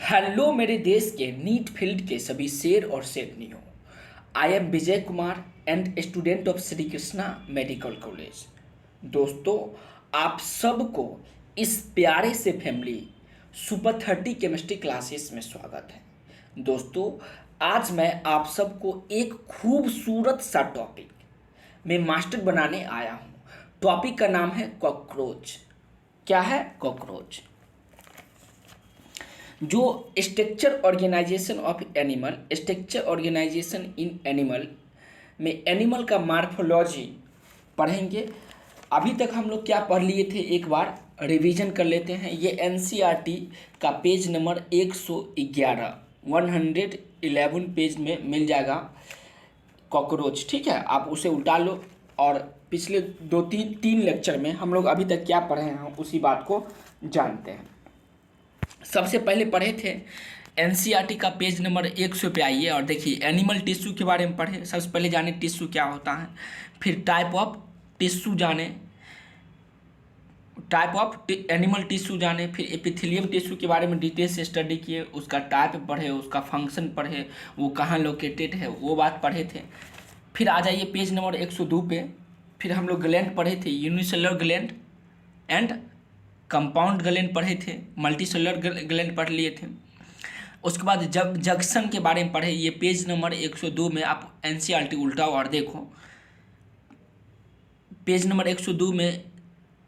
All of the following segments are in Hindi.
हेलो मेरे देश के नीट फील्ड के सभी शेर और शेरनियों। I am Vijay Kumar and student of Shri Krishna medical college. दोस्तों, आप सबको इस प्यारे से फैमिली सुपर 30 केमिस्ट्री क्लासेस में स्वागत है। दोस्तों, आज मैं आप सबको एक खूबसूरत सा टॉपिक में मास्टर बनाने आया हूँ। टॉपिक का नाम है कॉकरोच। क्या है कॉकरोच? जो structure organisation of animal, structure organisation in animal में एनिमल का मार्फोलॉजी पढ़ेंगे। अभी तक हम लोग क्या पढ़ लिए थे, एक बार रिवीजन कर लेते हैं। ये एनसीईआरटी का पेज नंबर 111 111 पेज में मिल जाएगा कॉकरोच। ठीक है, आप उसे उल्टा लो और पिछले तीन लेक्चर में हम लोग अभी तक क्या पढ़े हैं उसी बात को जानते हैं। सबसे पहले पढ़े थे एनसीईआरटी का पेज नंबर 100 पे आइए और देखिए एनिमल टिश्यू के बारे में पढ़े। सबसे पहले जाने टिश्यू क्या होता है, फिर टाइप ऑफ टिश्यू जाने, टाइप ऑफ एनिमल टिश्यू जाने, फिर एपिथेलियम टिश्यू के बारे में डिटेल से स्टडी किए, उसका टाइप पढ़े, उसका फंक्शन पढ़े, वो कहाँ लोकेटेड है वो बात पढ़े थे। फिर आ जाइए पेज नंबर 102 पे, फिर हम लोग ग्लैंड पढ़े थे, unicellular gland and compound gland पढ़े थे, मल्टीसेलुलर ग्लैंड पढ़ लिए थे। उसके बाद जंक्शन के बारे में पढ़े। ये पेज नंबर 102 में आप एनसीईआरटी उल्टाओ और देखो, पेज नंबर 102 में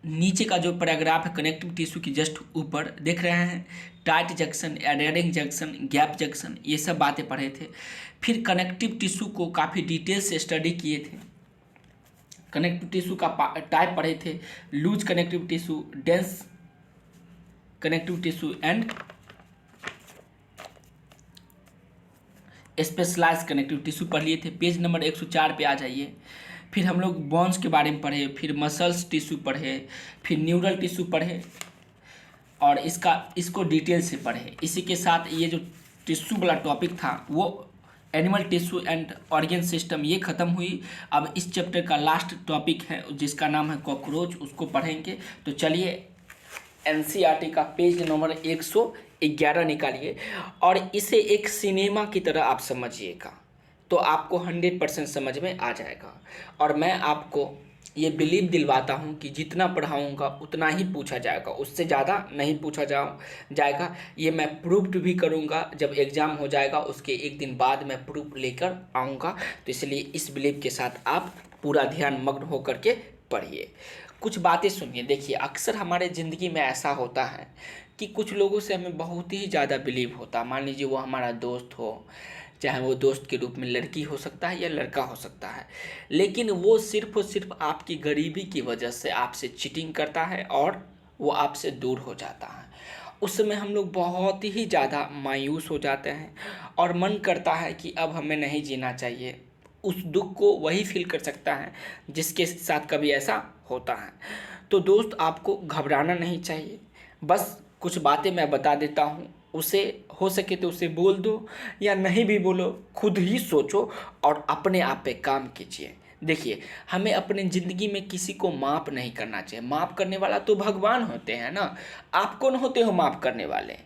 नीचे का जो पैराग्राफ है कनेक्टिव टिश्यू की जस्ट ऊपर देख रहे हैं, tight junction, aiding junction, gap junction, ये सब बातें पढ़े थे। फिर कनेक्टिव टिश्यू को काफ़ी डिटेल से स्टडी किए थे। कनेक्टिव टिश्यू का टाइप पढ़े थे, loose connective tissue, dense connective tissue and specialised connective tissue पढ़ लिए थे। पेज नंबर 104 पे आ जाइए। फिर हम लोग बोन्स के बारे में पढ़े, फिर मसल्स टिश्यू पढ़े, फिर न्यूरल टिश्यू पढ़े और इसको डिटेल से पढ़े। इसी के साथ ये जो टिश्यू वाला टॉपिक था वो animal tissue and organ system ये ख़त्म हुई। अब इस चैप्टर का लास्ट टॉपिक है जिसका नाम है कॉकरोच, उसको पढ़ेंगे। तो चलिए एनसीईआरटी का पेज नंबर 111 निकालिए और इसे एक सिनेमा की तरह आप समझिएगा, तो आपको 100% समझ में आ जाएगा। और मैं आपको ये बिलीव दिलवाता हूँ कि जितना पढ़ाऊँगा उतना ही पूछा जाएगा, उससे ज़्यादा नहीं पूछा जाएगा। ये मैं प्रूफ भी करूँगा। जब एग्ज़ाम हो जाएगा उसके एक दिन बाद मैं प्रूफ लेकर आऊँगा। तो इसलिए इस बिलीव के साथ आप पूरा ध्यान मग्न होकर के पढ़िए। कुछ बातें सुनिए। देखिए, अक्सर हमारे ज़िंदगी में ऐसा होता है कि कुछ लोगों से हमें बहुत ही ज़्यादा बिलीव होता है। मान लीजिए वो हमारा दोस्त हो, चाहे वो दोस्त के रूप में लड़की हो सकता है या लड़का हो सकता है, लेकिन वो सिर्फ और सिर्फ आपकी गरीबी की वजह से आपसे चीटिंग करता है और वो आपसे दूर हो जाता है। उस समय हम लोग बहुत ही ज़्यादा मायूस हो जाते हैं और मन करता है कि अब हमें नहीं जीना चाहिए। उस दुख को वही फील कर सकता है जिसके साथ कभी ऐसा होता है। तो दोस्त, आपको घबराना नहीं चाहिए। बस कुछ बातें मैं बता देता हूँ, उसे हो सके तो उसे बोल दो या नहीं भी बोलो, खुद ही सोचो और अपने आप पे काम कीजिए। देखिए, हमें अपने ज़िंदगी में किसी को माफ़ नहीं करना चाहिए। माफ़ करने वाला तो भगवान होते हैं ना, आप कौन होते हो माफ़ करने वाले?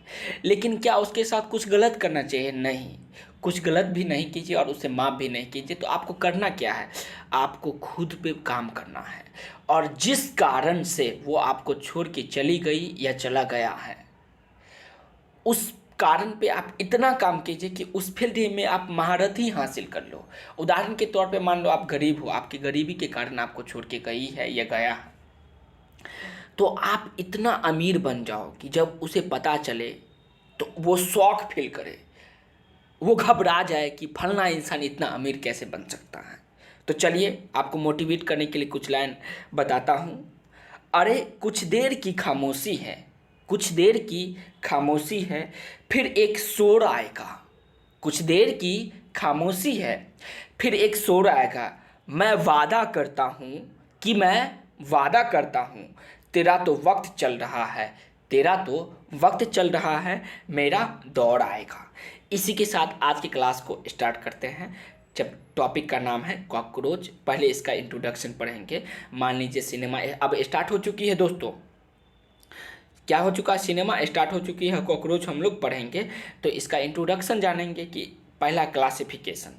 लेकिन क्या उसके साथ कुछ गलत करना चाहिए? नहीं, कुछ गलत भी नहीं कीजिए और उसे माफ़ भी नहीं कीजिए। तो आपको करना क्या है? आपको खुद पे काम करना है। और जिस कारण से वो आपको छोड़ के चली गई या चला गया है, उस कारण पे आप इतना काम कीजिए कि उस फील्ड में आप महारत ही हासिल कर लो। उदाहरण के तौर पे मान लो आप गरीब हो, आपकी गरीबी के कारण आपको छोड़ के गई है या गया है, तो आप इतना अमीर बन जाओ कि जब उसे पता चले तो वो शौक फील करे, वो घबरा जाए कि फलना इंसान इतना अमीर कैसे बन सकता है। तो चलिए आपको मोटिवेट करने के लिए कुछ लाइन बताता हूँ। अरे कुछ देर की खामोशी है, कुछ देर की खामोशी है, फिर एक शोर आएगा। कुछ देर की खामोशी है, फिर एक शोर आएगा। मैं वादा करता हूँ कि मैं वादा करता हूँ, तेरा तो वक्त चल रहा है, तेरा तो वक्त चल रहा है, मेरा दौर आएगा। इसी के साथ आज की क्लास को स्टार्ट करते हैं। जब टॉपिक का नाम है कॉकरोच, पहले इसका इंट्रोडक्शन पढ़ेंगे। मान लीजिए सिनेमा अब स्टार्ट हो चुकी है दोस्तों। क्या हो चुका है, सिनेमा स्टार्ट हो चुकी है, कॉकरोच हम लोग पढ़ेंगे। तो इसका इंट्रोडक्शन जानेंगे कि पहला क्लासिफिकेशन,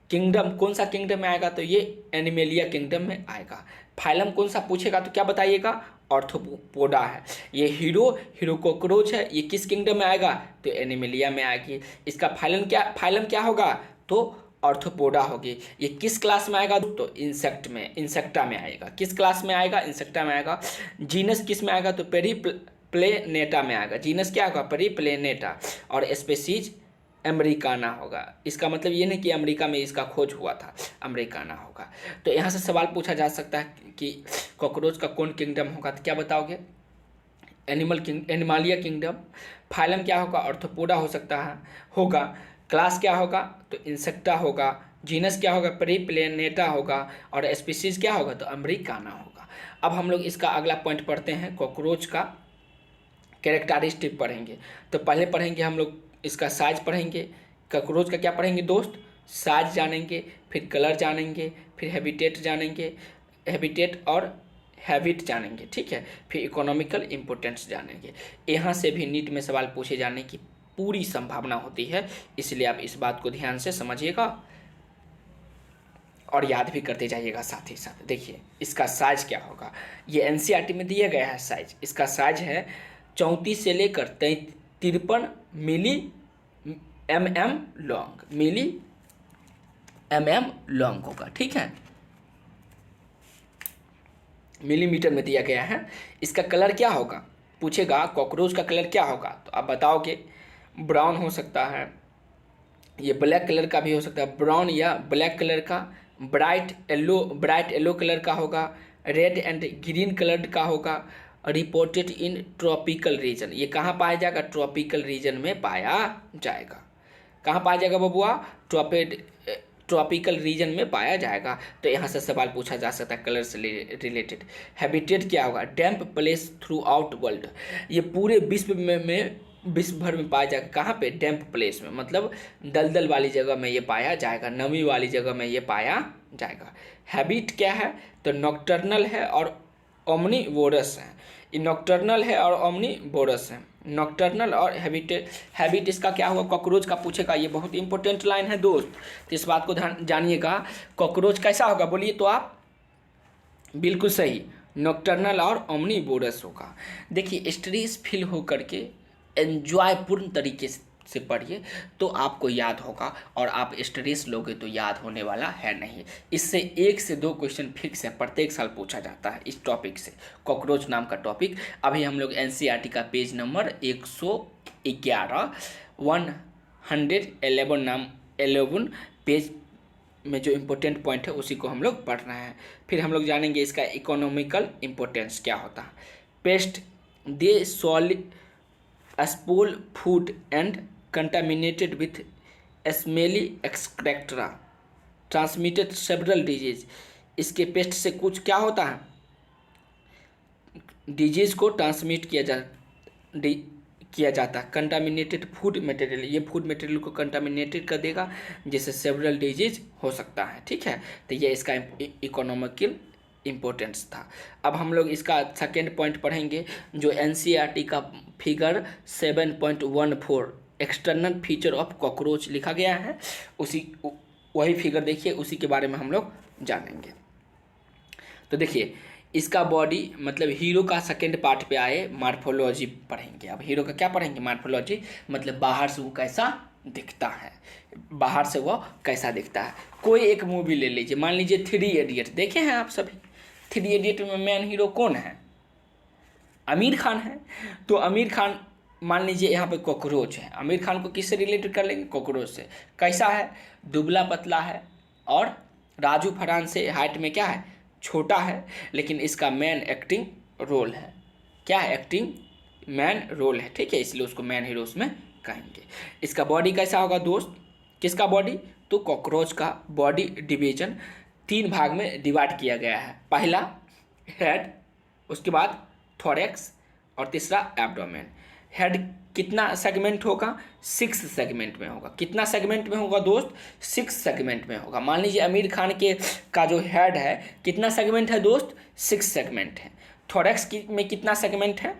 किंगडम कौन सा किंगडम में आएगा, तो ये एनिमेलिया किंगडम में आएगा। फाइलम कौन सा पूछेगा तो क्या बताइएगा, ऑर्थ्रोपोडा है। ये हीरो कॉकरोच है, ये किस किंगडम में आएगा, तो एनिमेलिया में आएगी। इसका फाइलम क्या होगा, तो ऑर्थ्रोपोडा होगी। ये किस क्लास में आएगा, तो इंसेक्टा में आएगा। किस क्लास में आएगा, इंसेक्टा में आएगा। जीनस किस में आएगा, तो पेरिप्लेनेटा में आएगा। जीनस क्या होगा, पेरिप्लेनेटा। और स्पेसीज अमेरिकाना होगा। इसका मतलब ये नहीं कि अमेरिका में इसका खोज हुआ था, अमेरिकाना होगा। तो यहाँ से सवाल पूछा जा सकता है कि कॉकरोच का कौन किंगडम होगा, तो क्या बताओगे, एनिमालिया किंगडम। फाइलम क्या होगा, ऑर्थ्रोपोडा हो सकता है, होगा। क्लास क्या होगा, तो इंसेक्टा होगा। जीनस क्या होगा, पेरिप्लेनेटा होगा। और स्पीसीज क्या होगा, तो अमेरिकाना होगा। अब हम लोग इसका अगला पॉइंट पढ़ते हैं, कॉकरोच का कैरेक्टरिस्टिक पढ़ेंगे। तो पहले पढ़ेंगे हम लोग इसका साइज पढ़ेंगे। कॉकरोच का क्या पढ़ेंगे दोस्त, साइज जानेंगे, फिर कलर जानेंगे, फिर हैबिटेट जानेंगे, हैबिटेट और हैबिट जानेंगे, ठीक है। फिर इकोनॉमिकल इम्पोर्टेंस जानेंगे। यहाँ से भी नीट में सवाल पूछे जाने की पूरी संभावना होती है, इसलिए आप इस बात को ध्यान से समझिएगा और याद भी करते जाइएगा साथ ही साथ। देखिए इसका साइज क्या होगा, ये एनसीईआरटी में दिया गया है साइज। इसका साइज है 34 से लेकर 53 मिली mm लॉन्ग, मिली mm लॉन्ग होगा, ठीक है, मिलीमीटर में दिया गया है। इसका कलर क्या होगा, पूछेगा कॉकरोच का कलर क्या होगा, तो आप बताओगे ब्राउन हो सकता है, ये ब्लैक कलर का भी हो सकता है, ब्राउन या ब्लैक कलर का, ब्राइट येलो कलर का होगा, रेड एंड ग्रीन कलर का होगा। रिपोर्टेड इन ट्रॉपिकल रीजन, ये कहाँ पाया जाएगा, ट्रॉपिकल रीजन में पाया जाएगा। कहाँ पाया जाएगा बबुआ, ट्रॉपिकल रीजन में पाया जाएगा। तो यहाँ से सवाल पूछा जा सकता है कलर से रिलेटेड। हैबिटेट क्या होगा, डैम्प प्लेस थ्रू आउट वर्ल्ड, ये पूरे विश्व भर में पाया जाएगा। कहाँ पे, डैम्प प्लेस में, मतलब दलदल वाली जगह में ये पाया जाएगा, नमी वाली जगह में ये पाया जाएगा। हैबिट क्या है, तो नॉक्टर्नल है और ओमनीवोरस है। ये नॉक्टर्नल है और ओमनीवोरस है, नॉक्टर्नल और हैबिट इसका क्या होगा, कॉकरोच का पूछेगा। ये बहुत इंपॉर्टेंट लाइन है दोस्त, तो इस बात को ध्यान जानिएगा। कॉकरोच कैसा होगा बोलिए तो आप, बिल्कुल सही, नॉक्टर्नल और ओमनीवोरस होगा। देखिए स्ट्रेस फील हो करके एंजॉयपूर्ण तरीके से पढ़िए तो आपको याद होगा, और आप स्ट्रेस लोगे तो याद होने वाला है नहीं। इससे 1 से 2 क्वेश्चन फिक्स है, प्रत्येक साल पूछा जाता है इस टॉपिक से, कॉकरोच नाम का टॉपिक। अभी हम लोग एनसीईआरटी का पेज नंबर 111 111 पेज में जो इम्पोर्टेंट पॉइंट है उसी को हम लोग पढ़ रहे हैं। फिर हम लोग जानेंगे इसका इकोनॉमिकल इम्पोर्टेंस क्या होता है। Paste they spoil food and contaminated with smelly excreta transmitted several disease, इसके पेस्ट से कुछ क्या होता है, डिजीज को ट्रांसमिट किया जाता है। कंटामिनेटेड फूड मटेरियल, ये फूड मटेरियल को कंटामिनेटेड कर देगा जिससे सेवरल डिजीज हो सकता है, ठीक है। तो ये इसका इकोनॉमिकल इम्पोर्टेंस था। अब हम लोग इसका सेकेंड पॉइंट पढ़ेंगे, जो एनसीईआरटी का figure 7.14 external feature of cockroach लिखा गया है, वही फिगर देखिए, उसी के बारे में हम लोग जानेंगे। तो देखिए इसका बॉडी, मतलब हीरो का सेकेंड पार्ट पे आए, मार्फोलॉजी पढ़ेंगे। अब हीरो का क्या पढ़ेंगे, मार्फोलॉजी, मतलब बाहर से वो कैसा दिखता है, बाहर से वो कैसा दिखता है। कोई एक मूवी ले लीजिए, मान लीजिए 3 इडियट, देखे हैं आप सभी। 3 इडियट में मेन हीरो कौन है, आमिर खान है। तो आमिर खान मान लीजिए यहाँ पे कॉकरोच है, आमिर खान को किससे रिलेटेड कर लेंगे, कॉकरोच से। कैसा है, दुबला पतला है, और राजू फरहान से हाइट में क्या है, छोटा है, लेकिन इसका मैन एक्टिंग रोल है। क्या है, एक्टिंग मैन रोल है, ठीक है, इसलिए उसको मैन हीरो उसमें कहेंगे। इसका बॉडी कैसा होगा दोस्त, किसका बॉडी, तो कॉकरोच का बॉडी डिवीजन 3 भाग में डिवाइड किया गया है। पहला हेड, उसके बाद थोरैक्स, और तीसरा एब्डोमेन। हेड कितना सेगमेंट होगा, 6 सेगमेंट में होगा। कितना सेगमेंट में होगा दोस्त, 6 सेगमेंट में होगा। मान लीजिए आमिर खान के का जो हेड है कितना सेगमेंट है दोस्त, 6 सेगमेंट है। थोरैक्स में कितना सेगमेंट है,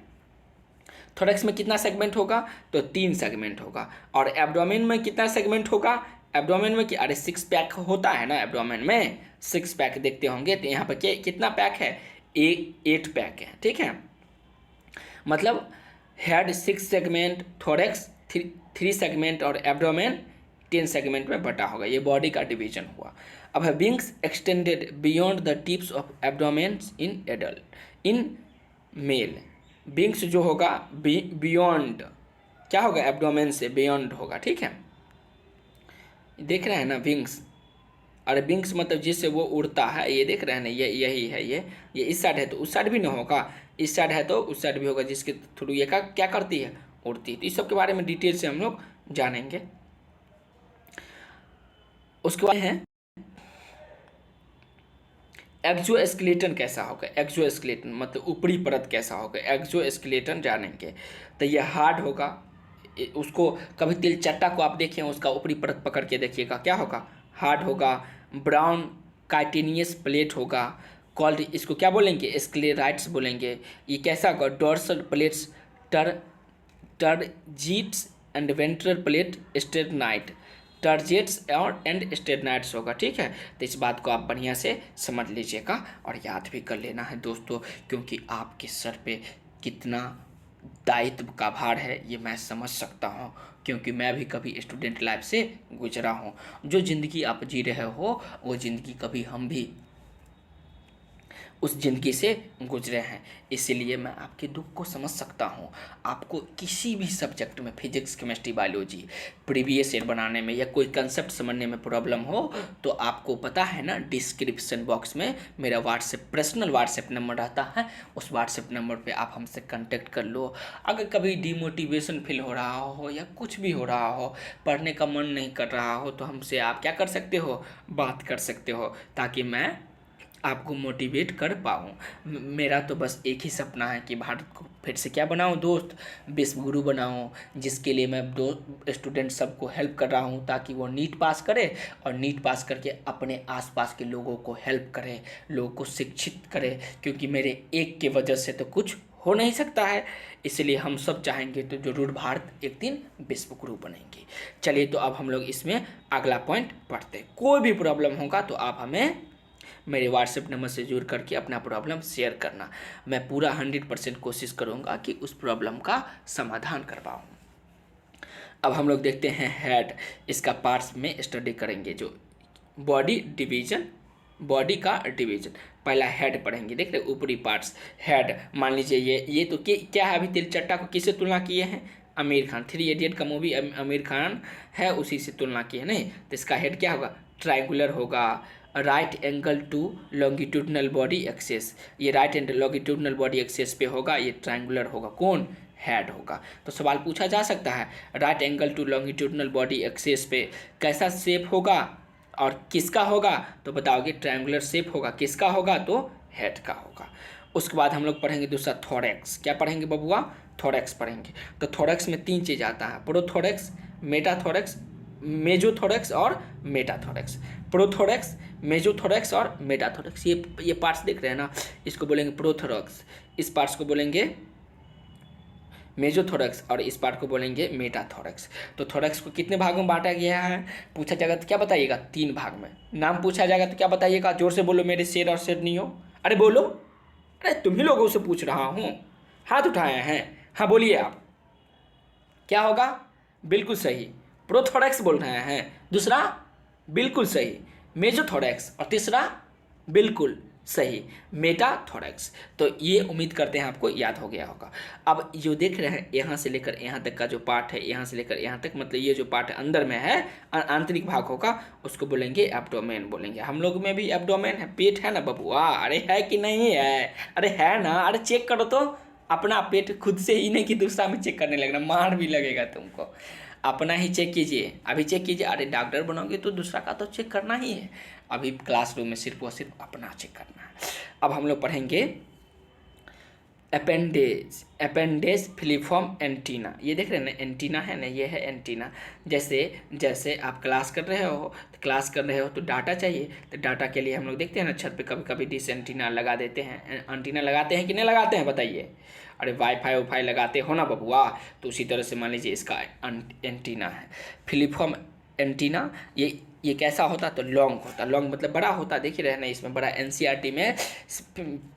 थोरैक्स में कितना सेगमेंट होगा, तो 3 सेगमेंट होगा। और एब्डोमेन में कितना सेगमेंट होगा, एब्डोमेन में अरे 6 पैक होता है ना, एब्डोमेन में 6 पैक देखते होंगे, तो यहाँ पर कितना पैक है, 8 पैक है, ठीक है। मतलब हेड 6 सेगमेंट, थोरैक्स 3 सेगमेंट और एब्डोमेन 10 सेगमेंट में बटा होगा। ये बॉडी का डिवीजन हुआ। अब है wings extended beyond the tips of abdomen in adult, in male. Wings जो होगा बियॉन्ड क्या होगा, एब्डोमेन से बियॉन्ड होगा, ठीक है। देख रहे हैं ना विंग्स, और विंग्स मतलब जिससे वो उड़ता है, ये देख रहे हैं ना, ये यही है, ये इस साइड है तो उस साइड भी ना होगा, इस साइड है तो उस साइड भी होगा, जिसके थ्रू ये का क्या करती है, उड़ती है। तो इस सब के बारे में डिटेल से हम लोग जानेंगे। उसके बाद है एक्सोस्केलेटन कैसा होगा, एक्सोस्केलेटन मतलब ऊपरी परत कैसा होगा, एक्सोस्केलेटन जानेंगे। तो ये हार्ड होगा, उसको कभी तिलचट्टा को आप देखें, उसका ऊपरी परत पकड़ के देखिएगा, क्या होगा, हार्ड होगा। ब्राउन काइटिनियस प्लेट होगा, कॉल्ड, इसको क्या बोलेंगे, स्क्लेराइट्स बोलेंगे। ये कैसा होगा, dorsal plates tergites and ventral plate sternite, tergites और एंड स्टेरनाइट्स होगा, ठीक है। तो इस बात को आप बढ़िया से समझ लीजिएगा और याद भी कर लेना है दोस्तों, क्योंकि आपके सर पे कितना दायित्व का भार है ये मैं समझ सकता हूँ, क्योंकि मैं भी कभी स्टूडेंट लाइफ से गुजरा हूँ। जो ज़िंदगी आप जी रहे हो वो ज़िंदगी कभी हम भी उस ज़िंदगी से गुजरे हैं, इसीलिए मैं आपके दुख को समझ सकता हूँ। आपको किसी भी सब्जेक्ट में, physics, chemistry, biology, previous year बनाने में या कोई कंसेप्ट समझने में प्रॉब्लम हो तो आपको पता है ना, डिस्क्रिप्शन बॉक्स में मेरा पर्सनल व्हाट्सएप नंबर रहता है, उस व्हाट्सएप नंबर पे आप हमसे कांटेक्ट कर लो। अगर कभी डिमोटिवेशन फील हो रहा हो या कुछ भी हो रहा हो, पढ़ने का मन नहीं कर रहा हो, तो हमसे आप क्या कर सकते हो, बात कर सकते हो, ताकि मैं आपको मोटिवेट कर पाऊँ। मेरा तो बस एक ही सपना है कि भारत को फिर से क्या बनाऊँ दोस्त, विश्व गुरु बनाऊँ, जिसके लिए मैं स्टूडेंट सबको हेल्प कर रहा हूँ, ताकि वो नीट पास करे और नीट पास करके अपने आसपास के लोगों को हेल्प करे, लोगों को शिक्षित करे, क्योंकि मेरे एक के वजह से तो कुछ हो नहीं सकता है। इसलिए हम सब चाहेंगे तो जरूर भारत एक दिन विश्व गुरु बनेंगे। चलिए, तो अब हम लोग इसमें अगला पॉइंट पढ़ते हैं। कोई भी प्रॉब्लम होगा तो आप हमें मेरे व्हाट्सएप नंबर से जुड़ करके अपना प्रॉब्लम शेयर करना। मैं पूरा 100% कोशिश करूँगा कि उस प्रॉब्लम का समाधान कर पाऊँ। अब हम लोग देखते हैं हेड, इसका पार्ट्स में स्टडी करेंगे। जो बॉडी डिवीजन, बॉडी का डिवीजन, पहला हेड पढ़ेंगे। देख रहे ऊपरी पार्ट्स, हेड। मान लीजिए ये तो क्या है, अभी तिलचट्टा को किससे तुलना किए हैं, आमिर खान, 3 इडियट का मूवी आमिर खान है, उसी से तुलना की है। नहीं तो इसका हेड क्या होगा, ट्रायंगुलर होगा। Right angle to longitudinal body axis, ये right and longitudinal body axis पे होगा, ये ट्रायंगुलर होगा, कौन, हेड होगा। तो सवाल पूछा जा सकता है, right angle to longitudinal body axis पे कैसा शेप होगा और किसका होगा, तो बताओगे ट्रायंगुलर शेप होगा, किसका होगा, तो हेड का होगा। उसके बाद हम लोग पढ़ेंगे दूसरा थोरैक्स। क्या पढ़ेंगे बबुआ, थोरैक्स पढ़ेंगे। तो थोरैक्स में 3 चीज़ आता है, प्रोथोरैक्स, मेटाथोरैक्स, मेजोथोरैक्स और मेटाथोरैक्स। प्रोथोरैक्स, मेजोथोरैक्स और मेटाथोरैक्स, ये पार्ट्स देख रहे हैं ना, इसको बोलेंगे प्रोथोरैक्स, इस पार्ट्स को बोलेंगे मेजोथोरैक्स और इस पार्ट को बोलेंगे मेटाथोरैक्स। तो थोरैक्स को कितने भागों में बांटा गया है, पूछा जाएगा तो क्या बताइएगा, 3 भाग में। नाम पूछा जाएगा तो क्या बताइएगा, जोर से बोलो मेरे शेर और शेरनी हो, अरे बोलो, अरे तुम ही लोगों से पूछ रहा हूँ, हाथ उठाए हैं, हाँ बोलिए आप, क्या होगा, बिल्कुल सही, प्रोथोरैक्स बोल रहे हैं। दूसरा बिल्कुल सही मेजोथोरैक्स, और तीसरा बिल्कुल सही मेटाथोरैक्स। तो ये उम्मीद करते हैं आपको याद हो गया होगा। अब जो देख रहे हैं यहाँ से लेकर यहाँ तक का जो पार्ट है, यहाँ से लेकर यहाँ तक, मतलब ये जो पार्ट अंदर में है, आंतरिक भाग होगा, उसको बोलेंगे एब्डोमेन बोलेंगे। हम लोग में भी एब्डोमेन है, पेट है ना बबुआ, अरे है कि नहीं है, अरे है ना, अरे चेक करो तो अपना पेट खुद से ही, नहीं कि दूसरा में चेक करने लगना, मार भी लगेगा तुमको। अपना ही चेक कीजिए, अभी चेक कीजिए। अरे डॉक्टर बनोगे तो दूसरा का तो चेक करना ही है, अभी क्लासरूम में सिर्फ और सिर्फ अपना चेक करना है। अब हम लोग पढ़ेंगे अपेंडेज फिलीफॉर्म एंटीना, ये देख रहे हैं ना, एंटीना है ना, ये है एंटीना। जैसे जैसे आप क्लास कर रहे हो तो डाटा चाहिए, तो डाटा के लिए हम लोग देखते हैं ना छत पे कभी कभी डिश एंटीना लगा देते हैं, एंटीना लगाते हैं कि नहीं लगाते हैं बताइए। अरे वाईफाई लगाते हो ना बबुआ, तो उसी तरह से मान लीजिए इसका एंटीना है फिलीफॉर्म एंटीना। ये कैसा होता, तो लॉन्ग होता, लॉन्ग मतलब बड़ा होता, देख रहे हैं ना इसमें बड़ा। एनसीईआरटी में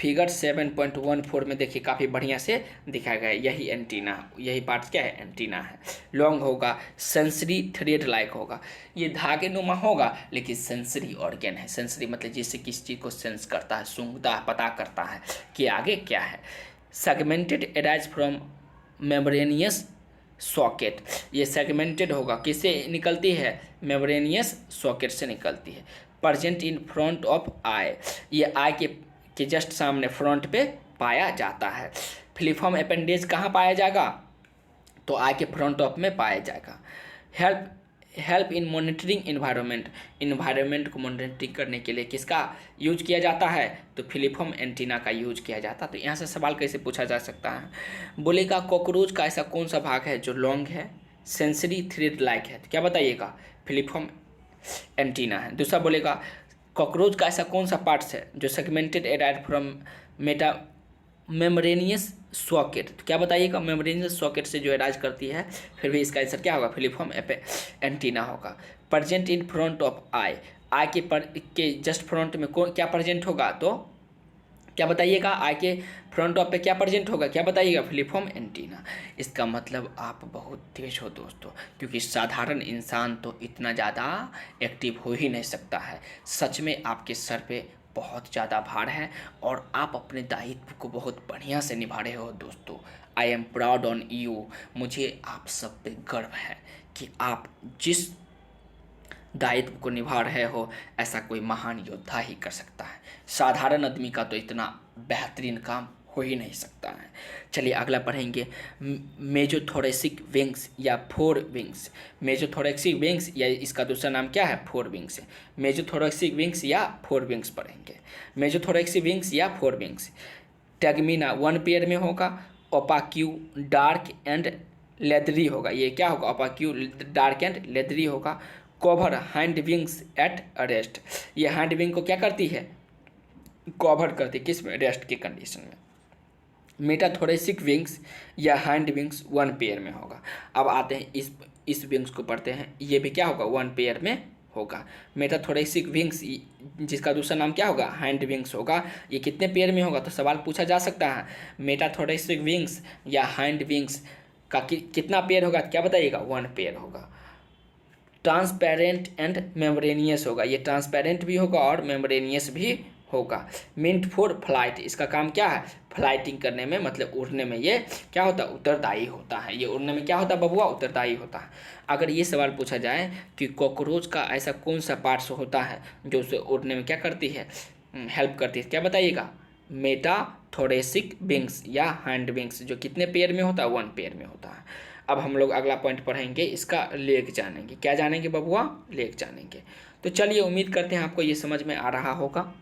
फिगर 7.14 में देखिए काफ़ी बढ़िया से दिखाया गया है। यही एंटीना, यही पार्ट क्या है, एंटीना है। लॉन्ग होगा, सेंसरी थ्रेड लाइक होगा, ये धागे नुमा होगा लेकिन सेंसरी ऑर्गेन है। सेंसरी मतलब जिससे किसी चीज़ को सेंस करता है, सूंघता है, पता करता है कि आगे क्या है। Segmented arise from membranosus socket, ये सेगमेंटेड होगा, किससे निकलती है, मेम्ब्रेनियस सॉकेट से निकलती है। प्रेजेंट इन फ्रंट ऑफ आई, ये आई के जस्ट सामने फ्रंट पे पाया जाता है। फिलीफॉर्म अपेंडेज कहाँ पाया जाएगा, तो आई के फ्रंट ऑफ में पाया जाएगा। हेल्प इन मॉनिटरिंग इन्वायरमेंट को मॉनिटरिंग करने के लिए किसका यूज किया जाता है, तो फिलीफॉर्म एंटीना का यूज किया जाता है। तो यहाँ से सवाल कैसे पूछा जा सकता है, बोलेगा कॉकरोच का ऐसा कौन सा भाग है जो लॉन्ग है, सेंसरी थ्रेड लाइक है, तो क्या बताइएगा, फिलीफॉर्म एंटीना है। दूसरा बोलेगा कॉकरोच का ऐसा कौन सा पार्ट्स है जो segmented arid from membranosus socket, तो क्या बताइएगा, मेम्ब्रेनियस सॉकेट से जो अराइज करती है, फिर भी इसका आंसर क्या होगा, फिलीफॉर्म एंटीना होगा। प्रेजेंट इन फ्रंट ऑफ आई, आई के जस्ट फ्रंट में क्या प्रेजेंट होगा, तो क्या बताइएगा, आई के फ्रंट ऑफ पे क्या प्रेजेंट होगा, क्या बताइएगा, फिलीफॉर्म एंटीना। इसका मतलब आप बहुत तेज हो दोस्तों, क्योंकि साधारण इंसान तो इतना ज़्यादा एक्टिव हो ही नहीं सकता है। सच में आपके सर पे बहुत ज़्यादा भार है और आप अपने दायित्व को बहुत बढ़िया से निभा रहे हो दोस्तों। I am proud on you, मुझे आप सब पे गर्व है कि आप जिस दायित्व को निभा रहे हो ऐसा कोई महान योद्धा ही कर सकता है। साधारण आदमी का तो इतना बेहतरीन काम हो ही नहीं सकता है। चलिए अगला पढ़ेंगे, मेजोथोरेसिक विंग्स या फोर विंग्स। मेजोथोरेसिक विंग्स या इसका दूसरा नाम क्या है, फोर विंग्स है। मेजोथोरेसिक विंग्स या फोर विंग्स पढ़ेंगे। मेजोथोरेसिक विंग्स या फोर विंग्स, टैगमीना 1 पेयर में होगा, ओपाक्यू डार्क एंड लेदरी होगा, ये क्या होगा, ओपाक्यू डार्क एंड लेदरी होगा। Cover hand wings at rest, ये हैंड विंग को क्या करती है, कवर करती है, किस में, रेस्ट के कंडीशन में। मेटाथोरेसिक विंग्स या हैंड विंग्स 1 पेयर में होगा। अब आते हैं इस विंग्स को पढ़ते हैं, ये भी क्या होगा, 1 पेयर में होगा। मेटाथोरेसिक विंग्स जिसका दूसरा नाम क्या होगा, हैंड विंग्स होगा, ये कितने पेयर में होगा, तो सवाल पूछा जा सकता है मेटाथोरेसिक विंग्स या हैंड विंग्स का कितना पेयर होगा, क्या बताइएगा, 1 पेयर होगा। ट्रांसपेरेंट एंड मेम्ब्रेनियस होगा, ये ट्रांसपेरेंट भी होगा और मेम्ब्रेनियस भी होगा। मिंट फॉर फ्लाइट, इसका काम क्या है, फ्लाइटिंग करने में, मतलब उड़ने में ये क्या होता है, उत्तरदायी होता है। ये उड़ने में क्या होता है बबुआ, उत्तरदायी होता है। अगर ये सवाल पूछा जाए कि कॉकरोच का ऐसा कौन सा पार्ट्स होता है जो उसे उड़ने में क्या करती है, हेल्प करती है, क्या बताइएगा, मेटाथोरेसिक विंग्स या हैंड विंग्स, जो कितने पेयर में होता है, 1 पेयर में होता है। अब हम लोग अगला पॉइंट पढ़ेंगे, इसका लेग जानेंगे, क्या जानेंगे बबुआ, लेग जानेंगे। तो चलिए उम्मीद करते हैं आपको ये समझ में आ रहा होगा।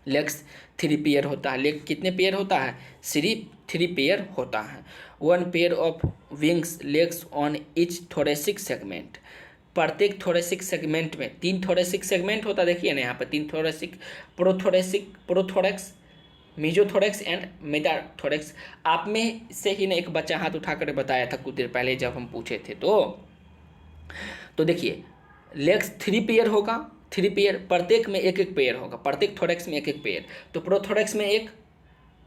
लेग्स 3 पेयर होता है, लेग कितने पेयर होता है, सिर्फ 3 पेयर होता है। 1 pair of wings legs on each thoracic segment, प्रत्येक थोरेसिक सेगमेंट में 3 थोरेसिक सेगमेंट होता है, देखिए ना यहाँ पर 3 thoracic, prothorax, mesothorax and metathorax. आप में से ही ने एक बच्चा हाथ उठाकर बताया था कुछ देर पहले जब हम पूछे थे, तो देखिए लेग्स 3 पेयर होगा, 3 पेयर, प्रत्येक में 1-1 पेयर होगा, प्रत्येक थोरेक्स में 1-1 पेयर, तो प्रोथोरेक्स में 1,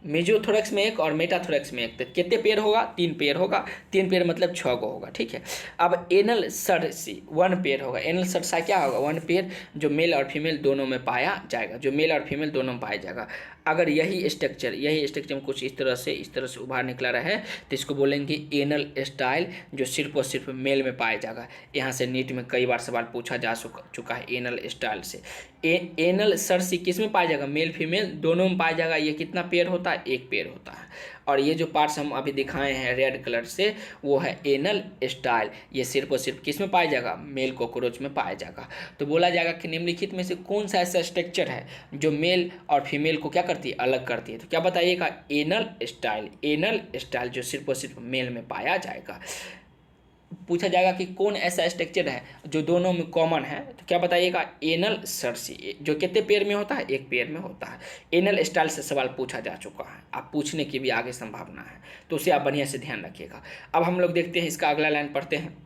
मेजोथोरेक्स में 1 और मेटाथोरेक्स में 1, तो कितने पेयर होगा, 3 पेयर होगा। 3 पेयर मतलब 6 को होगा, ठीक है। अब एनल सर्सी 1 पेयर होगा, एनल सर्सा क्या होगा, 1 पेयर, जो मेल और फीमेल दोनों में पाया जाएगा, जो मेल और फीमेल दोनों में पाया जाएगा। अगर यही स्ट्रक्चर कुछ इस तरह से उभार निकला रहे तो इसको बोलेंगे एनल स्टाइल, जो सिर्फ और सिर्फ मेल में पाया जाएगा। यहाँ से नीट में कई बार सवाल पूछा जा चुका है एनल स्टाइल से। एनल सर्सी किस में पाया जाएगा, मेल फीमेल दोनों में पाया जाएगा। ये कितना पेयर होता है, 1 पेयर होता है। और ये जो पार्ट्स हम अभी दिखाए हैं रेड कलर से वो है एनल स्टाइल। ये सिर्फ और सिर्फ किस में पाया जाएगा, मेल कॉकरोच में पाया जाएगा। तो बोला जाएगा कि निम्नलिखित में से कौन सा ऐसा स्ट्रक्चर है जो मेल और फीमेल को क्या करती है, अलग करती है। तो क्या बताइएगा, एनल स्टाइल। एनल स्टाइल जो सिर्फ और सिर्फ मेल में पाया जाएगा। पूछा जाएगा कि कौन ऐसा स्ट्रक्चर है जो दोनों में कॉमन है, तो क्या बताइएगा, एनल सर्सी, जो कितने पेयर में होता है, एक पेयर में होता है। एनल स्टाइल से सवाल पूछा जा चुका है, आप पूछने की भी आगे संभावना है, तो उसे आप बढ़िया से ध्यान रखिएगा। अब हम लोग देखते हैं इसका अगला लाइन पढ़ते हैं।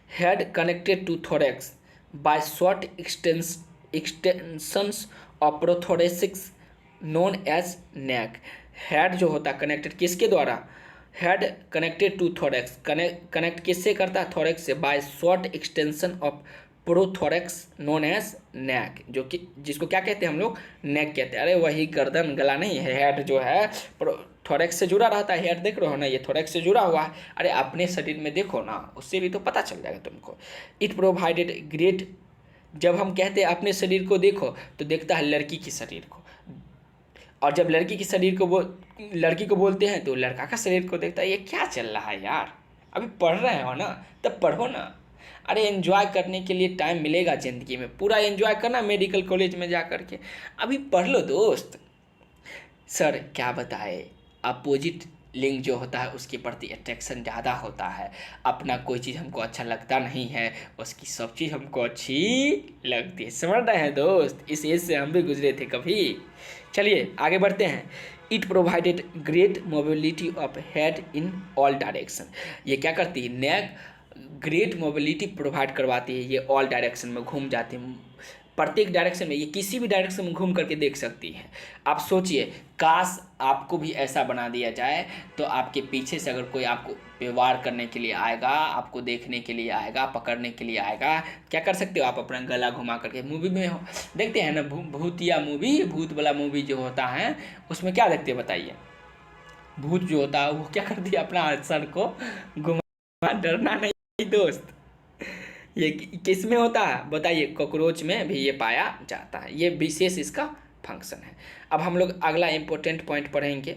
Head connected to thorax by short extensions of prothoracics known as neck. Head जो होता है कनेक्टेड किसके द्वारा, head connected to thorax, connect किससे करता है, थोरेक्स से, by short extension of prothorax known as neck, जो कि जिसको क्या कहते हैं हम लोग, नेक कहते हैं। अरे वही गर्दन गला नहीं है, हेड जो है थोरेक्स से जुड़ा रहता है। हेड देख रहे हो ना, ये थोरेक्स से जुड़ा हुआ है। अरे अपने शरीर में देखो ना, उससे भी तो पता चल जाएगा तुमको। इट प्रोवाइडेड ग्रेट, जब हम कहते हैं अपने शरीर को देखो तो देखता है लड़की के शरीर को, और जब लड़की के शरीर को लड़की को बोलते हैं तो लड़का का शरीर को देखता है। ये क्या चल रहा है यार, अभी पढ़ रहे हो ना, तब पढ़ो ना। अरे एंजॉय करने के लिए टाइम मिलेगा ज़िंदगी में, पूरा एंजॉय करना मेडिकल कॉलेज में जा कर के, अभी पढ़ लो दोस्त। सर क्या बताए, अपोजिट लिंग जो होता है उसके प्रति अट्रैक्शन ज़्यादा होता है। अपना कोई चीज़ हमको अच्छा लगता नहीं है, उसकी सब चीज़ हमको अच्छी लगती है। समझ रहे हैं दोस्त, इस एज से हम भी गुजरे थे कभी। चलिए आगे बढ़ते हैं। It provided great mobility of head in all direction. ये क्या करती है, नेक ग्रेट मोबिलिटी प्रोवाइड करवाती है। ये ऑल डायरेक्शन में घूम जाती है, प्रत्येक डायरेक्शन में, ये किसी भी डायरेक्शन में घूम करके देख सकती है। आप सोचिए, काश आपको भी ऐसा बना दिया जाए तो आपके पीछे से अगर कोई आपको व्यवहार करने के लिए आएगा, आपको देखने के लिए आएगा, पकड़ने के लिए आएगा, क्या कर सकते हो आप, अपना गला घुमा करके। मूवी में देखते हैं ना, भूतिया मूवी, भूत वाला मूवी जो होता है उसमें क्या देखते हैं बताइए, भूत जो होता है वो क्या करती है, अपना सर को घुमा। डरना नहीं दोस्त, ये किस में होता है बताइए, कॉकरोच में भी ये पाया जाता है। ये विशेष इसका फंक्शन है। अब हम लोग अगला इम्पोर्टेंट पॉइंट पढ़ेंगे।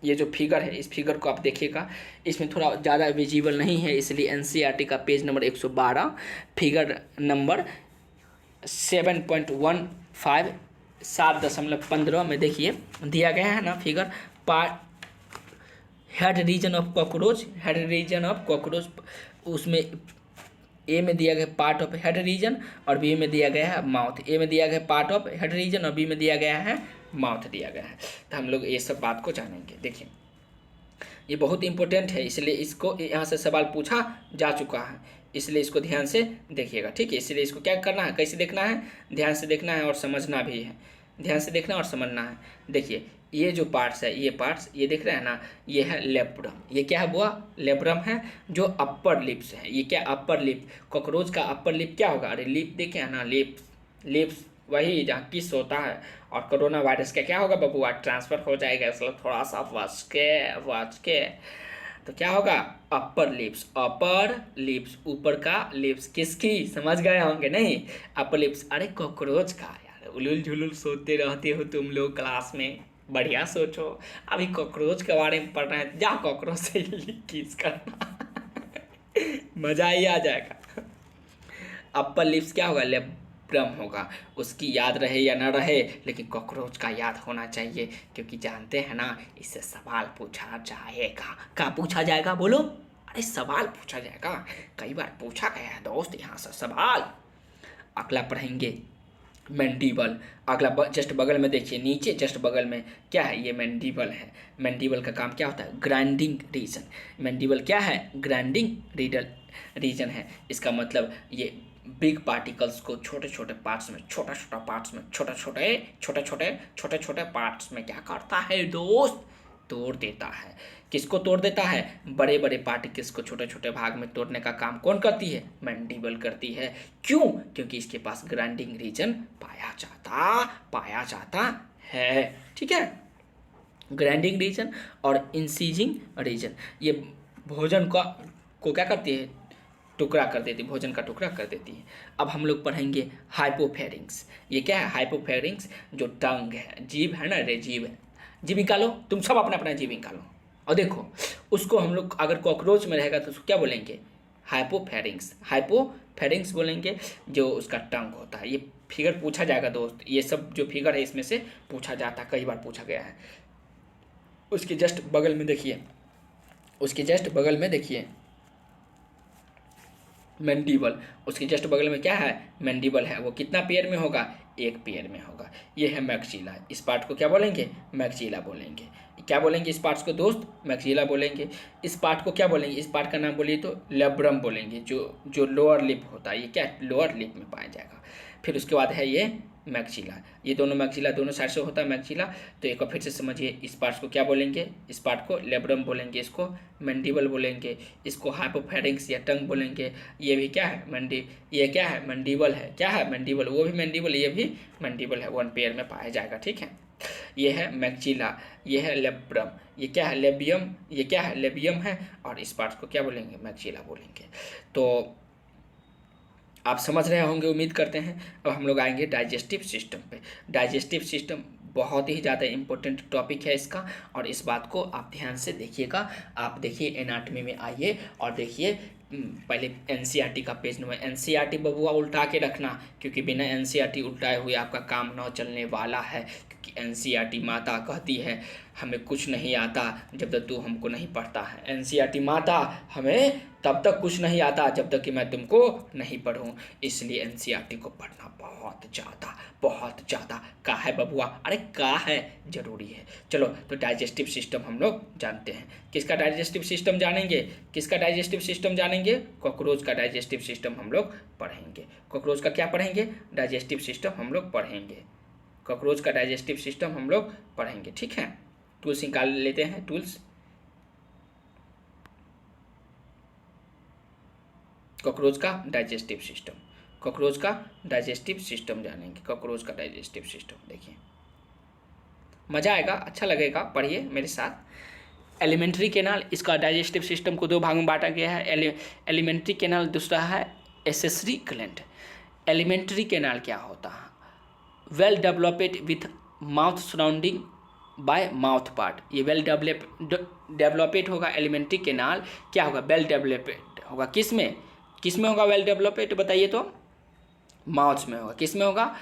ये जो फिगर है, इस फिगर को आप देखिएगा, इसमें थोड़ा ज़्यादा विजिबल नहीं है, इसलिए एनसीईआरटी का पेज नंबर 112 फिगर नंबर 7.15 7.15 में देखिए दिया गया है ना figure. Head region of cockroach, head region of cockroach, उसमें ए में दिया गया पार्ट ऑफ हेड रीजन और बी में दिया गया है माउथ। ए में दिया गया पार्ट ऑफ हेड रीजन और बी में दिया गया है माउथ दिया गया है। तो हम लोग ये सब बात को जानेंगे। देखिए ये बहुत इंपॉर्टेंट है, इसलिए इसको यहाँ से सवाल पूछा जा चुका है, इसलिए इसको ध्यान से देखिएगा, ठीक है। इसलिए इसको क्या करना है, कैसे देखना है, ध्यान से देखना है और समझना भी है, ध्यान से देखना और समझना है। देखिए ये जो पार्ट्स है, ये पार्ट्स ये देख रहे हैं ना, ये है लेब्रम। ये क्या है बुआ, लेब्रम है, जो अपर लिप्स है। ये क्या, अपर लिप, कॉकरोच का अपर लिप क्या होगा, अरे लिप देखे है ना, लिप्स, लिप्स वही जहाँ किस होता है। और कोरोना वायरस का क्या होगा बबुआ, ट्रांसफर हो जाएगा, इसलिए थोड़ा सा बच के तो क्या होगा, अपर लिप्स, अपर लिप्स, ऊपर का लिप्स किसकी, समझ गए होंगे नहीं, अपर लिप्स। अरे कॉकरोच का यार, उलूल झुलूल सोते रहते हो तुम लोग क्लास में, बढ़िया सोचो। अभी कॉकरोच के बारे में पढ़ रहे हैं, जा कॉकरोच से किस करना मजा ही आ जाएगा। अपर लिप्स क्या होगा, लेब्रम होगा। उसकी याद रहे या ना रहे, लेकिन कॉकरोच का याद होना चाहिए, क्योंकि जानते हैं ना इससे सवाल पूछा जाएगा। क्या पूछा जाएगा बोलो, अरे सवाल पूछा जाएगा, कई बार पूछा गया है दोस्त यहाँ से सवाल। अगला पढ़ेंगे मैंडिबल। अगला जस्ट बगल में देखिए, नीचे जस्ट बगल में क्या है, ये मैंडिबल है। मैंडिबल का काम क्या होता है, ग्राइंडिंग रीजन। मैंडिबल क्या है, ग्राइंडिंग रीजन है। इसका मतलब ये बिग पार्टिकल्स को छोटे छोटे पार्ट्स में, छोटा छोटा पार्ट्स में, छोटे छोटे पार्ट्स में क्या करता है दोस्त, तोड़ देता है। किसको तोड़ देता है, बड़े बड़े पार्टिकल्स को छोटे छोटे भाग में तोड़ने का काम कौन करती है, मैंडिबल करती है। क्यों, क्योंकि इसके पास ग्राइंडिंग रीजन पाया जाता है, ठीक है। ग्राइंडिंग रीजन और इंसीजिंग रीजन, ये भोजन को क्या करती है, टुकड़ा कर देती है, भोजन का टुकड़ा कर देती है। अब हम लोग पढ़ेंगे हाइपोफेरिंक्स। ये क्या है, हाइपोफेरिंक्स, जो टंग है, जीभ है ना, रे जीभ है, जीव निकालो, तुम सब अपना अपना जीव निकालो। और देखो उसको हम लोग अगर कॉकरोच में रहेगा तो उसको क्या बोलेंगे, हाइपोफेरिंग्स, हाइपोफेरिंग्स बोलेंगे, जो उसका टंग होता है। ये फिगर पूछा जाएगा दोस्त, ये सब जो फिगर है इसमें से पूछा जाता है, कई बार पूछा गया है। उसके जस्ट बगल में देखिए, उसके जस्ट बगल में देखिए मैंडिबल, उसके जस्ट बगल में क्या है, मैंडिबल है। वो कितना पेयर में होगा, एक पेयर में होगा। ये है मैक्सिला, इस पार्ट को क्या बोलेंगे, मैक्सिला बोलेंगे। क्या बोलेंगे इस पार्ट्स को दोस्त, मैक्सिला बोलेंगे। इस पार्ट को क्या बोलेंगे, इस पार्ट का नाम बोलिए तो लेब्रम बोलेंगे, जो लोअर लिप होता है, ये क्या लोअर लिप में पाया जाएगा। फिर उसके बाद है ये मैक्सिला, ये दोनों मैक्सिला दोनों साइड से होता है मैक्सिला। तो एक बार फिर से समझिए, इस पार्ट्स को क्या बोलेंगे, इस पार्ट को लेब्रम बोलेंगे, इसको मैंडिबल बोलेंगे, इसको हाइपोफेरिंग्स या टंग बोलेंगे। ये भी क्या है, ये क्या है, मैंडिबल है। क्या है, मैंडिबल, वो भी मैंडिबल, ये भी मैंडिबल है, वन पेयर में पाया जाएगा। ठीक है, ये है मैक्सिला, ये है लेब्रम, ये क्या है, लेबियम, ये क्या है, लेबियम है। और इस पार्ट को क्या बोलेंगे, मैक्सिला बोलेंगे। तो आप समझ रहे होंगे, उम्मीद करते हैं। अब हम लोग आएंगे डाइजेस्टिव सिस्टम पे। डाइजेस्टिव सिस्टम बहुत ही ज़्यादा इम्पोर्टेंट टॉपिक है इसका, और इस बात को आप ध्यान से देखिएगा। आप देखिए एनाटॉमी में आइए और देखिए पहले एनसीईआरटी का पेज नंबर, एनसीईआरटी बबुआ उल्टा के रखना, क्योंकि बिना एनसीईआरटी उल्टाए हुए आपका काम न चलने वाला है। क्योंकि एनसीईआरटी माता कहती है हमें कुछ नहीं आता जब तक तू हमको नहीं पढ़ता है। एनसीईआरटी माता हमें तब तक कुछ नहीं आता जब तक कि मैं तुमको नहीं पढ़ूं। इसलिए एनसीईआरटी को पढ़ना बहुत ज़्यादा का है बबुआ, अरे का है, जरूरी है। चलो तो डाइजेस्टिव सिस्टम हम लोग जानते हैं। किसका डाइजेस्टिव सिस्टम जानेंगे, किसका डाइजेस्टिव सिस्टम जानेंगे, कॉकरोच का डाइजेस्टिव सिस्टम हम लोग पढ़ेंगे। कॉकरोच का क्या पढ़ेंगे, डाइजेस्टिव सिस्टम हम लोग पढ़ेंगे। कॉकरोच का डाइजेस्टिव सिस्टम हम लोग पढ़ेंगे। ठीक है, टूल्स निकाल लेते हैं, टूल्स। कॉकरोच का डाइजेस्टिव सिस्टम, कॉकरोच का डाइजेस्टिव सिस्टम जानेंगे। कॉकरोच का डाइजेस्टिव सिस्टम देखिए, मज़ा आएगा, अच्छा लगेगा, पढ़िए मेरे साथ। एलिमेंट्री कैनाल, इसका डाइजेस्टिव सिस्टम को दो भाग में बांटा गया है। एलिमेंट्री कैनाल, दूसरा है एसेसरी ग्लैंड। एलिमेंट्री कैनाल क्या होता है, well developed with mouth surrounding bye mouth part. ये वेल डेवलप्ड होगा एलिमेंट्री कैनाल, क्या होगा, वेल डेवलप्ड होगा। किस में होगा वेल डेवलप्ड, बताइए तो, माउथ में होगा। किस में होगा,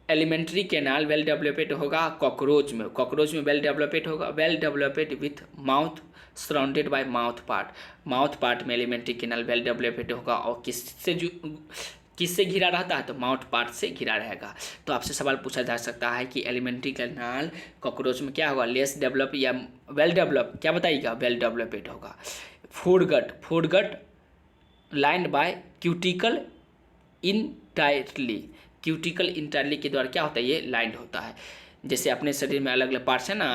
एलिमेंट्री कैनाल वेल डेवलप्ड होगा कॉकरोच में। कॉकरोच में वेल डेवलप्ड होगा, well developed with mouth surrounded by mouth part. Mouth part में एलिमेंट्री कैनाल वेल डेवलप्ड होगा, और किससे घिरा रहता है, तो माउथ पार्ट से घिरा रहेगा। तो आपसे सवाल पूछा जा सकता है कि एलिमेंट्री कैनाल कॉकरोच में क्या होगा, लेस डेवलप या वेल डेवलप, क्या बताइएगा, वेल डेवलप्ड होगा। Foregut lined by cuticle entirely, cuticle entirely के द्वारा क्या होता है, ये लाइंड होता है। जैसे अपने शरीर में अलग अलग पार्ट्स हैं ना,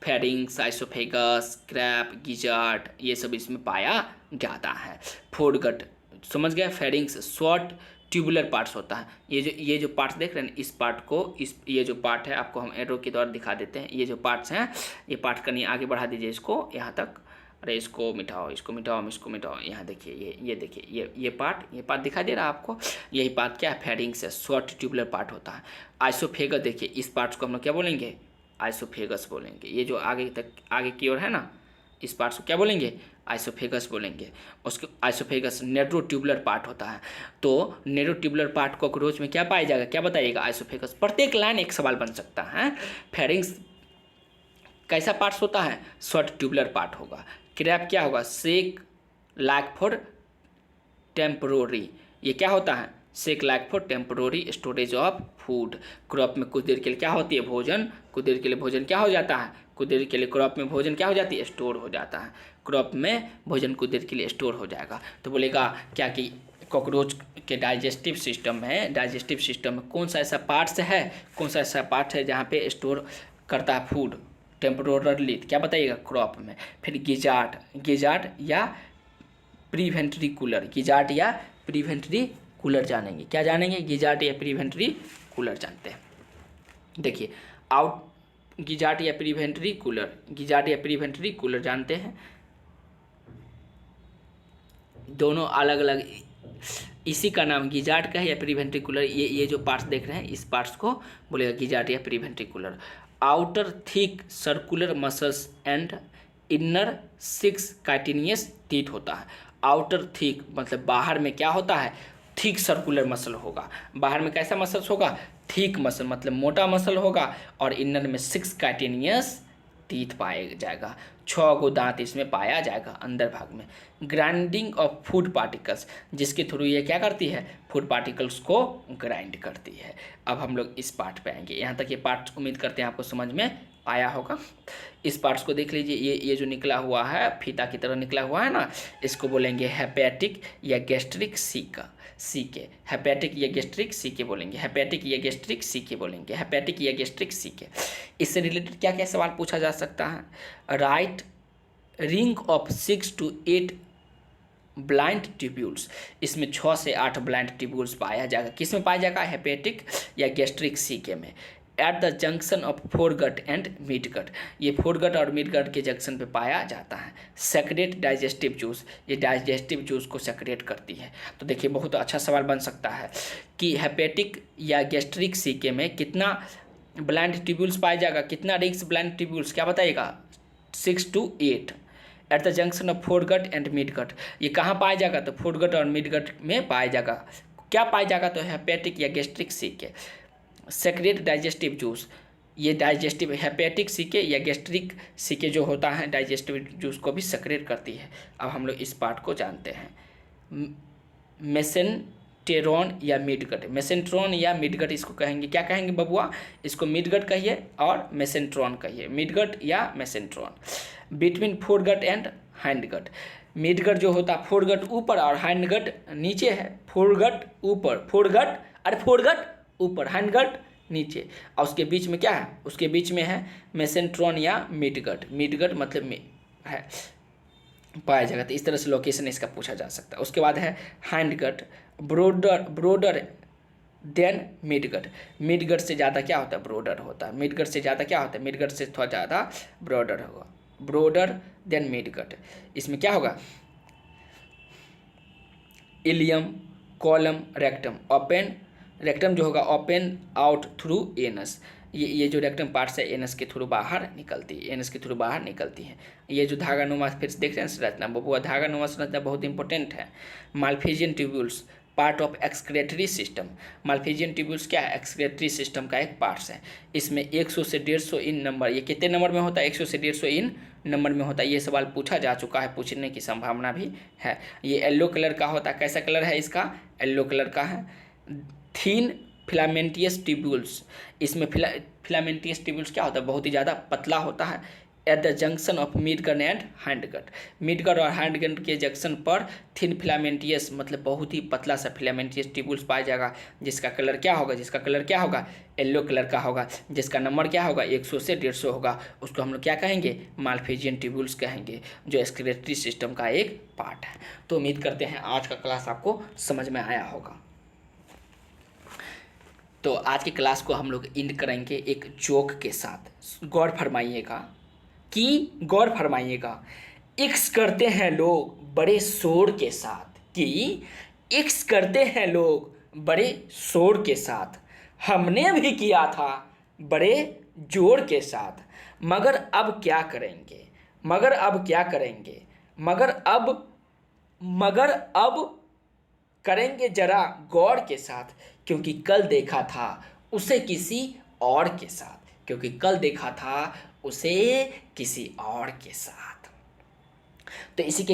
फेरिंग्स, आइसोफेगस, क्रैप, गिजार्ड, ये सब इसमें पाया जाता है। फोरगट समझ गए, फेरिंग्स शॉर्ट ट्यूबुलर पार्ट्स होता है। ये जो पार्ट्स देख रहे हैं, इस पार्ट को, ये जो पार्ट है आपको हम एरो के द्वारा दिखा देते हैं। ये जो पार्ट्स हैं, ये पार्ट करनी आगे बढ़ा दीजिए इसको यहाँ तक, अरे इसको मिटाओ, इसको मिटाओ। यहाँ देखिए, ये देखिए, ये पार्ट दिखाई दे रहा है आपको, यही पार्ट क्या है, फेरिंग्स है, शॉर्ट ट्यूबुलर पार्ट होता है। आइसोफेगस देखिए, इस पार्ट्स को हम लोग क्या बोलेंगे, आइसोफेगस बोलेंगे। ये जो आगे की ओर है ना, इस पार्ट्स को क्या बोलेंगे, आइसोफेगस बोलेंगे। उसके आइसोफेगस नेट्रो ट्यूबुलर पार्ट होता है। तो नेट्रो ट्यूबुलर पार्ट कॉकरोच में क्या पाया जाएगा, क्या बताइएगा, आइसोफेगस। प्रत्येक लाइन एक सवाल बन सकता है। फेरिंग्स कैसा पार्ट्स होता है, शॉर्ट ट्यूबुलर पार्ट होगा। क्रैप क्या होगा, सेक लाइक फॉर टेम्परोरी, ये क्या होता है, sac like for temporary storage of food. Crop में कुछ देर के लिए क्या होती है, भोजन, कुछ देर के लिए भोजन क्या हो जाता है, कुछ देर के लिए क्रॉप में भोजन क्या हो जाती है, स्टोर हो जाता है। क्रॉप में भोजन कुछ देर के लिए स्टोर हो जाएगा। तो बोलेगा क्या कि कॉकरोच के डाइजेस्टिव सिस्टम में कौन सा ऐसा पार्ट्स है जहाँ पे स्टोर करता है फूड टेम्परोरली, क्या बताइएगा, क्रॉप में। फिर गिजार्ड या प्रीवेंट्री कूलर जानेंगे। क्या जानेंगे, गिजार्ड या प्रीवेंट्री कूलर जानते हैं। देखिए गिजार्ड या प्रीवेंट्री कूलर जानते हैं। दोनों अलग अलग इसी का नाम गिजार्ड का है या प्रीवेंट्रिकुलर। ये जो पार्ट्स देख रहे हैं इस पार्ट्स को बोलेगा गिजार्ड या proventricular. Outer thick circular muscles and inner 6 chitinous teeth होता है। आउटर थिक मतलब बाहर में क्या होता है, थिक सर्कुलर मसल होगा। बाहर में कैसा मसल्स होगा, थिक मसल मतलब मोटा मसल होगा, और इनर में 6 काइटिनियस टीथ पाया जाएगा। 6 गो दांत इसमें पाया जाएगा अंदर भाग में। ग्राइंडिंग ऑफ फूड पार्टिकल्स, जिसके थ्रू ये क्या करती है, फूड पार्टिकल्स को ग्राइंड करती है। अब हम लोग इस पार्ट पे आएंगे। यहाँ तक ये पार्ट उम्मीद करते हैं आपको समझ में आया होगा। इस पार्ट्स को देख लीजिए, ये जो निकला हुआ है फीता की तरह निकला हुआ है ना, इसको बोलेंगे हेपेटिक या गैस्ट्रिक सीके। हेपेटिक या गैस्ट्रिक सीके बोलेंगे, हेपेटिक या गैस्ट्रिक सीके बोलेंगे, हेपेटिक या गैस्ट्रिक सीके। इससे रिलेटेड क्या क्या सवाल पूछा जा सकता है। Right ring of 6 to 8 blind tubules, इसमें 6 से 8 ब्लाइंड ट्यूब्यूल्स पाया जाएगा। किस में पाया जाएगा, हेपेटिक या गैस्ट्रिक सीके में। At the junction of foregut and midgut, ये फोरगट और मिडगट के जंक्शन पे पाया जाता है। सेक्रेट डाइजेस्टिव जूस, ये डाइजेस्टिव जूस को सेक्रेट करती है। तो देखिए बहुत अच्छा सवाल बन सकता है कि हेपेटिक या गैस्ट्रिक सीके में कितना ब्लाइंड ट्यूब्यूल्स पाया जाएगा, कितना रिंग्स ब्लाइंड ट्यूब्यूल्स, क्या बताइएगा, 6 to 8 at the junction of foregut and midgut. ये कहाँ पाया जाएगा, तो फोरगट और मिडगट में पाया जाएगा। क्या पाया जाएगा, तो हेपेटिक या gastric caeca. Secrete digestive juice, ये डाइजेस्टिव हेपेटिक सीके या गैस्ट्रिक सीके जो होता है डाइजेस्टिव जूस को भी सेक्रेट करती है। अब हम लोग इस पार्ट को जानते हैं। मेसेंटेरॉन या मिडगट, मेसेंट्रॉन या मिडगट इसको कहेंगे, क्या कहेंगे बबुआ, इसको मिडगट कहिए और मेसेंट्रॉन कहिए, मिडगट या mesenteron. Between foregut and hindgut, midgut जो होता है फोरगट ऊपर और हाइंडगट नीचे है। फोरगट ऊपर, फोरगट अरे फोरगट ऊपर, हाइंडगट नीचे, और उसके बीच में क्या है, उसके बीच में है मेसेंट्रॉन या मिडगट। मिडगट मतलब है पाया जाएगा। तो इस तरह से लोकेशन इसका पूछा जा सकता है। उसके बाद है hindgut, broader than midgut. Midgut से ज़्यादा क्या होता है, ब्रोडर होता है। मिडगट से ज़्यादा क्या होता है, मिडगट से थोड़ा ज़्यादा ब्रोडर होगा। ब्रोडर देन मिडगट, इसमें क्या होगा, ileum, colon, rectum. Open rectum जो होगा ओपन आउट थ्रू एनस, ये जो रेक्टम पार्ट्स है एनस के थ्रू बाहर निकलती है, एनस के थ्रू बाहर निकलती है। ये जो धागा नुमा फिर देख रहे हैं संरचना, बबुआ धागा नुमा संरचना बहुत इंपॉर्टेंट है। Malpighian tubules part of excretory system. Malpighian tubules क्या है, एक्सक्रेटरी सिस्टम का एक पार्ट्स है। इसमें 100 से 150 इन नंबर, ये कितने नंबर में होता है, 100 से 150 इन नंबर में होता है। ये सवाल पूछा जा चुका है, पूछने की संभावना भी है। ये येलो कलर का होता है, कैसा कलर है इसका, येलो कलर का है। थीन फिलामेंटियस ट्यूब्यूल्स, इसमें फिलामेंटियस ट्यूब्यूल्स क्या होता है, बहुत ही ज़्यादा पतला होता है। At the junction of midgut and hindgut, midgut और हाइंडगट के जंक्शन पर थिन फिलामेंटियस मतलब बहुत ही पतला सा फिलामेंटियस ट्यूब्यूल्स पाया जाएगा, जिसका कलर क्या होगा, जिसका कलर क्या होगा, येलो कलर का होगा, जिसका नंबर क्या होगा, 100 से 150 होगा। उसको हम लोग क्या कहेंगे, माल्फिजियन ट्यूब्यूल्स कहेंगे, जो एक्सक्रेटरी सिस्टम का एक पार्ट है। तो उम्मीद करते हैं आज का क्लास आपको समझ में आया होगा। तो आज की क्लास को हम लोग एंड करेंगे एक जोक के साथ। गौर फरमाइएगा इक्स करते हैं लोग बड़े शोर के साथ, कि इक्स करते हैं लोग बड़े शोर के साथ, हमने भी किया था बड़े जोर के साथ, मगर अब क्या करेंगे, मगर अब करेंगे जरा गौर के साथ, क्योंकि कल देखा था उसे किसी और के साथ, क्योंकि कल देखा था उसे किसी और के साथ। तो इसी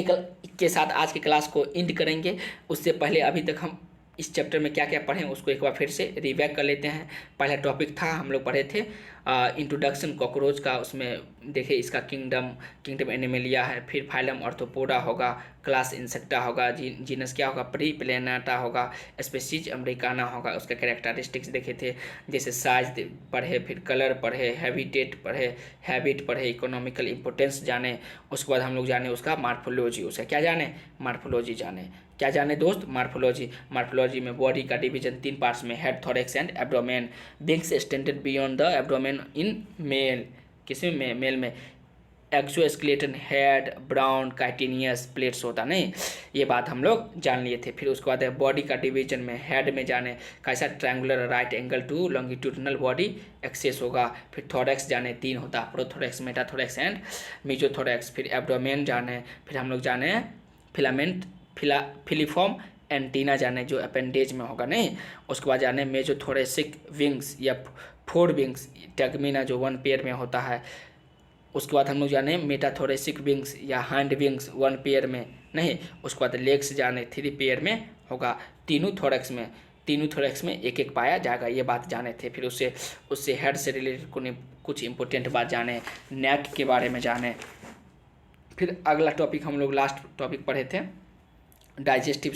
के साथ आज की क्लास को एंड करेंगे। उससे पहले अभी तक हम इस चैप्टर में क्या क्या पढ़े उसको एक बार फिर से रिवैप कर लेते हैं। पहला टॉपिक था, हम लोग पढ़े थे इंट्रोडक्शन कॉकरोच का, उसमें देखिए इसका किंगडम एनिमेलिया है, फिर फाइलम ऑर्थोपोडा होगा, क्लास इंसेक्टा होगा, जीनस क्या होगा, प्री प्लेनाटा होगा, स्पीशीज अमेरिकाना होगा, उसका कैरेक्टरिस्टिक्स देखे थे, जैसे साइज पढ़े, फिर कलर पढ़े, हैबिट पढ़े, इकोनॉमिकल इंपोर्टेंस जाने। उसके बाद हम लोग जाने उसका मार्फोलॉजी, उसका क्या जाने, मार्फोलॉजी जाने। क्या जाने दोस्त, मार्फोलॉजी में बॉडी का डिवीजन 3 पार्ट्स में, head, thorax and abdomen. Wings extended beyond the abdomen in male, किसमें, मेल में। Exoskeleton head, brown chitinous plates होता नहीं, ये बात हम लोग जान लिए थे। फिर उसके बाद है बॉडी का डिवीजन में हेड में जाने कैसा triangular right angle to longitudinal body axis होगा। फिर थोरैक्स जाने 3 होता है, प्रोथोरैक्स, मेटाथोरैक्स एंड मेसोथोरैक्स। फिर एब्डोमेन जाने, फिर हम लोग जाने फिलामेंट फिलीफॉर्म एंटीना जाने जो अपेंडेज में होगा नहीं। उसके बाद जाने मेजोथोरेसिक विंग्स या 4 विंग्स टैगमिना जो 1 पेयर में होता है। उसके बाद हम लोग जाने मेटाथोरेसिक विंग्स या हैंड विंग्स 1 पेयर में नहीं। उसके बाद लेग्स जाने 3 पेयर में होगा। तीनों थोरैक्स में एक एक पाया जाएगा, ये बात जाने थे। फिर उससे हेड से रिलेटेड कुछ इंपॉर्टेंट बात जाने, नेक के बारे में जाने। फिर अगला टॉपिक हम लोग लास्ट टॉपिक पढ़े थे डाइजेस्टिव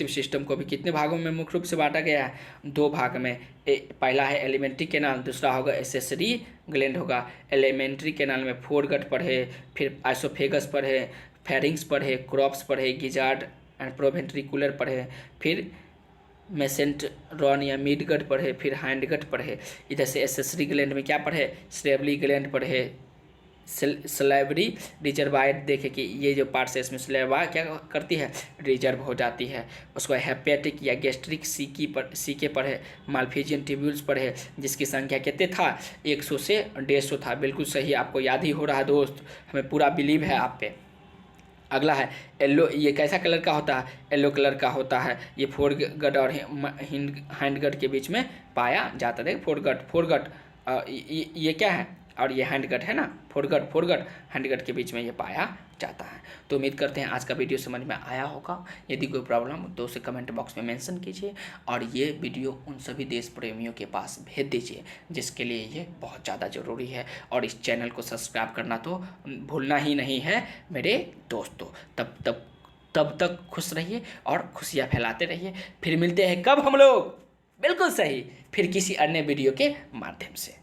सिस्टम को भी कितने भागों में मुख्य रूप से बांटा गया है? 2 भाग में। पहला है एलिमेंट्री कैनाल, दूसरा होगा एसेसरी ग्लैंड होगा। एलिमेंट्री कैनाल में फोरगट पढ़े, फिर आइसोफेगस पढ़े, फेरिंग्स पढ़े, क्रॉप्स पढ़े, गिजार्ड एंड प्रोवेंट्रिकुलर पढ़े, फिर मेसेंटरॉन या मिडगट पढ़े, फिर हैंडगट पढ़े। इधर से एसेसरी ग्लैंड में क्या पढ़े? सेरेब्रल ग्लैंड पढ़े, सलाइवरी रिजर्वायर देखे कि ये जो पार्ट्स है इसमें सलाइवा क्या करती है? रिजर्व हो जाती है। उसको हेपेटिक या गैस्ट्रिक सीके पढ़े, माल्फिजियन ट्यूब्यूल्स पढ़े जिसकी संख्या कितने था? 100 से 150 था। बिल्कुल सही, आपको याद ही हो रहा है दोस्त, हमें पूरा बिलीव है आप पे। अगला है येलो, ये कैसा कलर का होता है? येलो कलर का होता है। ये फोरगट और हैंडगट के बीच में पाया जाता है। फोरगट ये क्या है? और ये हैंडगट है ना, फोरगट हैंडगट के बीच में ये पाया जाता है। तो उम्मीद करते हैं आज का वीडियो समझ में आया होगा। यदि कोई प्रॉब्लम हो तो उसे कमेंट बॉक्स में मेंशन कीजिए और ये वीडियो उन सभी देश प्रेमियों के पास भेज दीजिए जिसके लिए ये बहुत ज़्यादा ज़रूरी है। और इस चैनल को सब्सक्राइब करना तो भूलना ही नहीं है मेरे दोस्तों। तब तक खुश रहिए और खुशियाँ फैलाते रहिए। फिर मिलते हैं कब हम लोग? बिल्कुल सही, फिर किसी अन्य वीडियो के माध्यम से।